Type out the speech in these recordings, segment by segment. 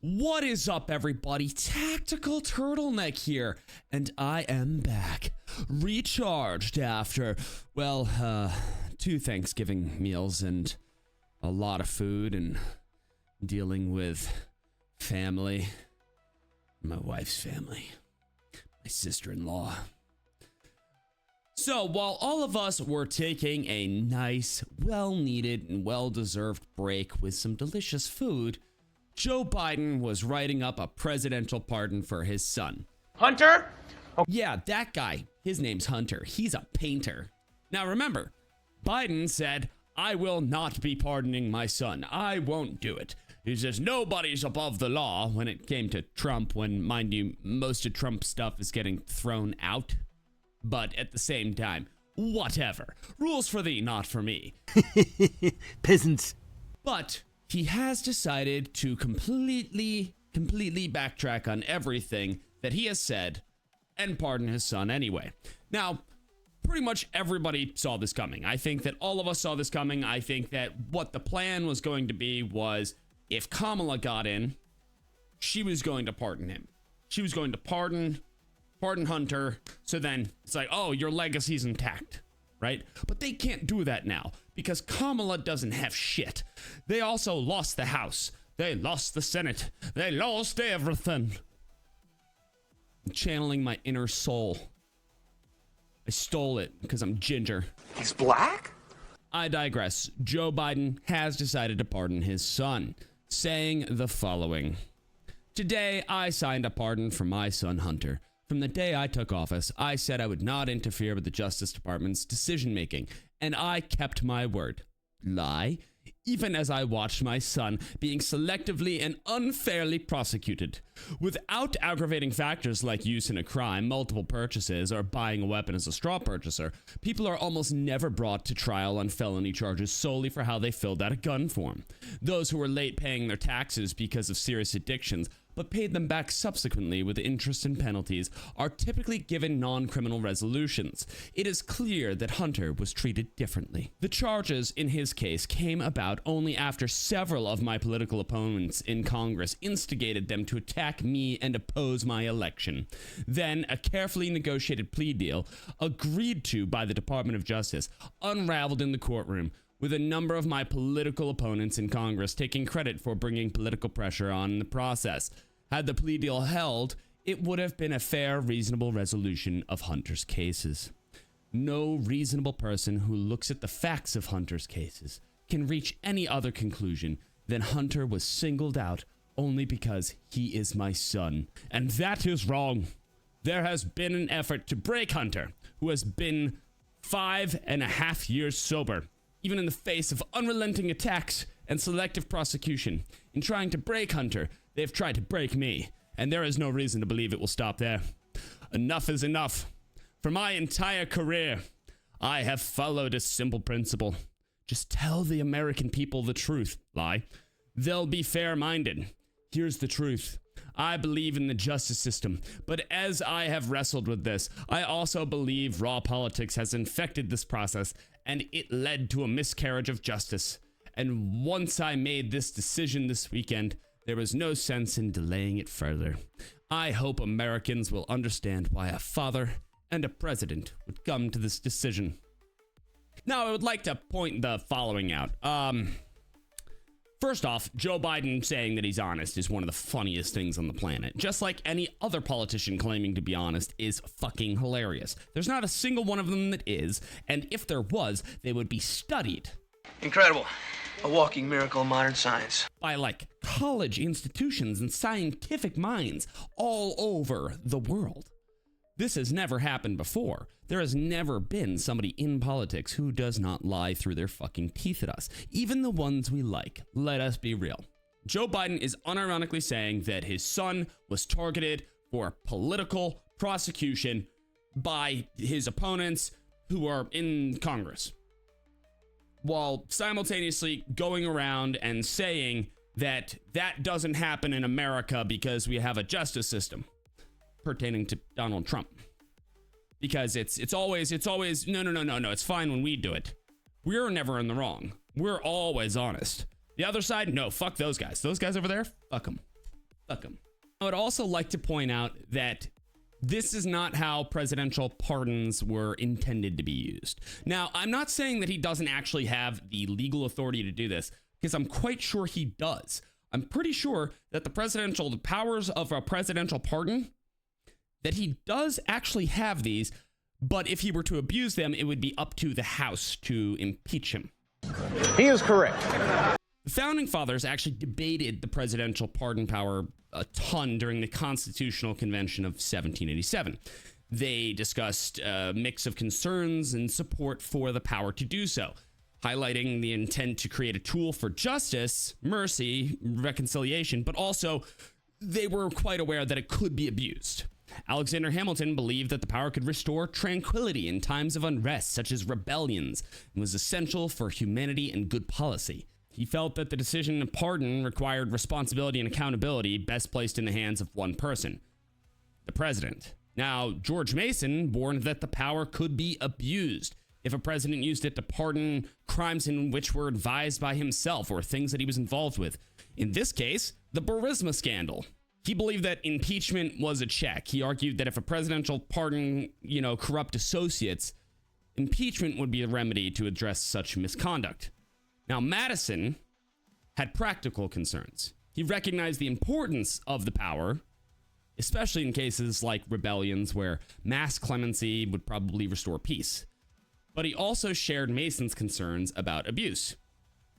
What is up, everybody? Tactical Turtleneck here, and I am back, recharged after, well, 2 Thanksgiving meals and a lot of food and dealing with family, my wife's family, my sister-in-law. So, while all of us were taking a nice, well-needed, and well-deserved break with some delicious food, Joe Biden was writing up a presidential pardon for his son. Hunter? Oh. Yeah, that guy. His name's Hunter. He's a painter. Now remember, Biden said, I will not be pardoning my son. I won't do it. He says nobody's above the law when it came to Trump, when, mind you, most of Trump's stuff is getting thrown out. But at the same time, whatever. Rules for thee, not for me. Peasants. But he has decided to completely backtrack on everything that he has said and pardon his son anyway. Now, pretty much everybody saw this coming. I think that all of us saw this coming. I think that what the plan was going to be was if Kamala got in, she was going to pardon him. She was going to pardon Hunter. So then it's like, oh, your legacy's intact, right? But they can't do that now because Kamala doesn't have shit. They also lost the House. They lost the Senate. They lost everything. I'm channeling my inner soul. I stole it because I'm ginger. He's black? I digress. Joe Biden has decided to pardon his son, saying the following. Today, I signed a pardon for my son, Hunter. From the day I took office, I said I would not interfere with the Justice Department's decision-making, and I kept my word. Lie? Even as I watched my son being selectively and unfairly prosecuted. Without aggravating factors like use in a crime, multiple purchases, or buying a weapon as a straw purchaser, people are almost never brought to trial on felony charges solely for how they filled out a gun form. Those who were late paying their taxes because of serious addictions, but paid them back subsequently with interest and penalties, are typically given non-criminal resolutions. It is clear that Hunter was treated differently. The charges in his case came about only after several of my political opponents in Congress instigated them to attack me and oppose my election. Then, a carefully negotiated plea deal, agreed to by the Department of Justice, unraveled in the courtroom, with a number of my political opponents in Congress taking credit for bringing political pressure on in the process. Had the plea deal held, it would have been a fair, reasonable resolution of Hunter's cases. No reasonable person who looks at the facts of Hunter's cases can reach any other conclusion than Hunter was singled out only because he is my son. And that is wrong. There has been an effort to break Hunter, who has been 5.5 years sober, even in the face of unrelenting attacks and selective prosecution. In trying to break Hunter, they've tried to break me, and there is no reason to believe it will stop there. Enough is enough. For my entire career, I have followed a simple principle. Just tell the American people the truth. Lie. They'll be fair-minded. Here's the truth. I believe in the justice system, but as I have wrestled with this, I also believe raw politics has infected this process, and it led to a miscarriage of justice. And once I made this decision this weekend, there was no sense in delaying it further. I hope Americans will understand why a father and a president would come to this decision. Now, I would like to point the following out. First off, Joe Biden saying that he's honest is one of the funniest things on the planet. Just like any other politician claiming to be honest is fucking hilarious. There's not a single one of them that is, and if there was, they would be studied. Incredible. A walking miracle of modern science. By, like, college institutions and scientific minds all over the world. This has never happened before. There has never been somebody in politics who does not lie through their fucking teeth at us. Even the ones we like. Let us be real. Joe Biden is unironically saying that his son was targeted for political prosecution by his opponents who are in Congress, while simultaneously going around and saying that that doesn't happen in America because we have a justice system pertaining to Donald Trump. Because it's always no, it's fine when we do it. We're never in the wrong. We're always honest. The other side, no, fuck those guys. Those guys over there, fuck them. Fuck him. I would also like to point out that this is not how presidential pardons were intended to be used. Now, I'm not saying that he doesn't actually have the legal authority to do this, because I'm quite sure he does. I'm pretty sure that the powers of a presidential pardon, that he does actually have these, but if he were to abuse them, it would be up to the House to impeach him. He is correct. The Founding Fathers actually debated the presidential pardon power a ton during the Constitutional Convention of 1787. They discussed a mix of concerns and support for the power to do so, highlighting the intent to create a tool for justice, mercy, reconciliation, but also they were quite aware that it could be abused. Alexander Hamilton believed that the power could restore tranquility in times of unrest, such as rebellions, and was essential for humanity and good policy. He felt that the decision to pardon required responsibility and accountability, best placed in the hands of one person, the president. Now, George Mason warned that the power could be abused if a president used it to pardon crimes in which were advised by himself or things that he was involved with. In this case, the Burisma scandal. He believed that impeachment was a check. He argued that if a presidential pardon, corrupt associates, impeachment would be a remedy to address such misconduct. Now, Madison had practical concerns. He recognized the importance of the power, especially in cases like rebellions where mass clemency would probably restore peace. But he also shared Mason's concerns about abuse.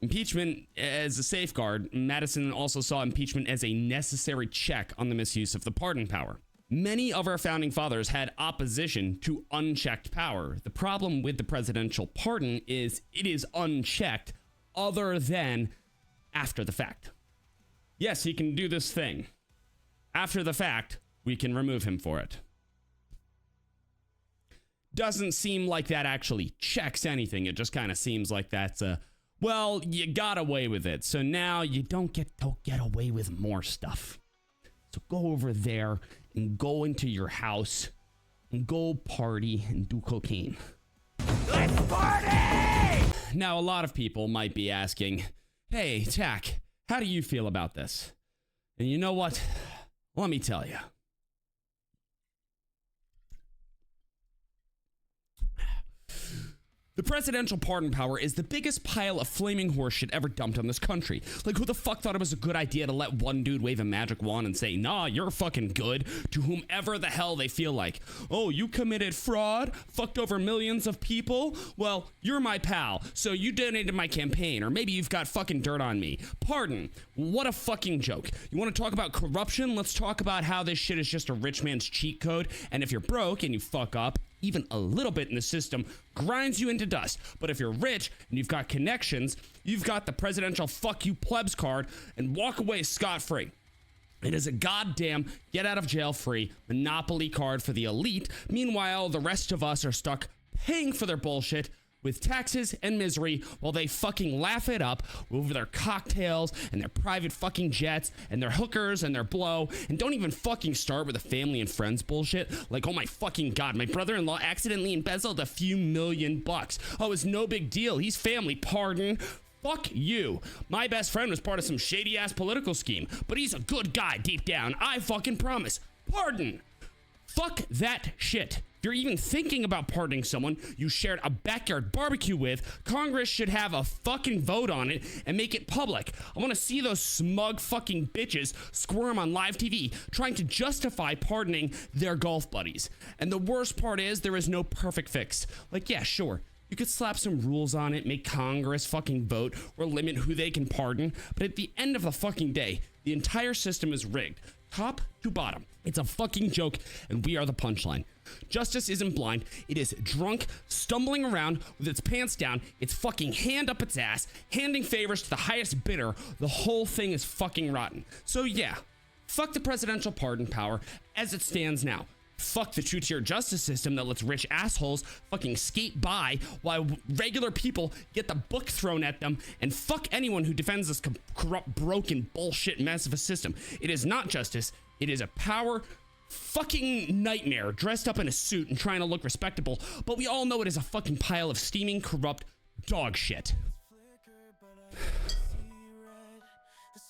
Impeachment as a safeguard, Madison also saw impeachment as a necessary check on the misuse of the pardon power. Many of our founding fathers had opposition to unchecked power. The problem with the presidential pardon is it is unchecked other than after the fact. Yes, he can do this thing. After the fact, we can remove him for it. Doesn't seem like that actually checks anything. It just kind of seems like that's well, you got away with it, so now you don't get away with more stuff. So go over there and go into your house and go party and do cocaine. Let's party! Now, a lot of people might be asking, hey, Tac, how do you feel about this? And you know what? Let me tell you. The presidential pardon power is the biggest pile of flaming horseshit ever dumped on this country. Like, who the fuck thought it was a good idea to let one dude wave a magic wand and say, nah, you're fucking good, to whomever the hell they feel like? Oh, you committed fraud, fucked over millions of people? Well, you're my pal, so you donated my campaign, or maybe you've got fucking dirt on me. Pardon. What a fucking joke. You want to talk about corruption? Let's talk about how this shit is just a rich man's cheat code, and if you're broke and you fuck up, even a little bit in the system, grinds you into dust. But if you're rich and you've got connections, you've got the presidential fuck you plebs card and walk away scot-free. It is a goddamn get out of jail free monopoly card for the elite. Meanwhile, the rest of us are stuck paying for their bullshit with taxes and misery while they fucking laugh it up over their cocktails and their private fucking jets and their hookers and their blow, and don't even fucking start with the family and friends bullshit. Like, oh my fucking god, my brother-in-law accidentally embezzled a few $1,000,000. Oh, it's no big deal. He's family. Pardon. Fuck you. My best friend was part of some shady-ass political scheme, but he's a good guy deep down. I fucking promise. Pardon. Fuck that shit. If you're even thinking about pardoning someone you shared a backyard barbecue with, Congress should have a fucking vote on it and make it public. I want to see those smug fucking bitches squirm on live TV trying to justify pardoning their golf buddies. And the worst part is there is no perfect fix. Like, yeah, sure, you could slap some rules on it, make Congress fucking vote, or limit who they can pardon, but at the end of the fucking day, the entire system is rigged. Top to bottom. It's a fucking joke, and we are the punchline. Justice isn't blind. It is drunk, stumbling around with its pants down, its fucking hand up its ass, handing favors to the highest bidder. The whole thing is fucking rotten. So yeah, fuck the presidential pardon power as it stands now. Fuck the two-tier justice system that lets rich assholes fucking skate by while regular people get the book thrown at them, and fuck anyone who defends this corrupt, broken, bullshit mess of a system. It is not justice. It is a power fucking nightmare dressed up in a suit and trying to look respectable, but we all know it is a fucking pile of steaming, corrupt dog shit.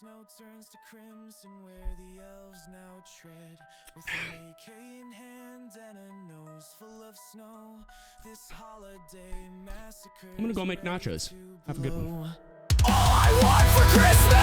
snow turns to crimson where the elves now tread with an AK in hand and a nose full of snow. This holiday massacre. I'm gonna go make nachos. Have a good one. All I want for Christmas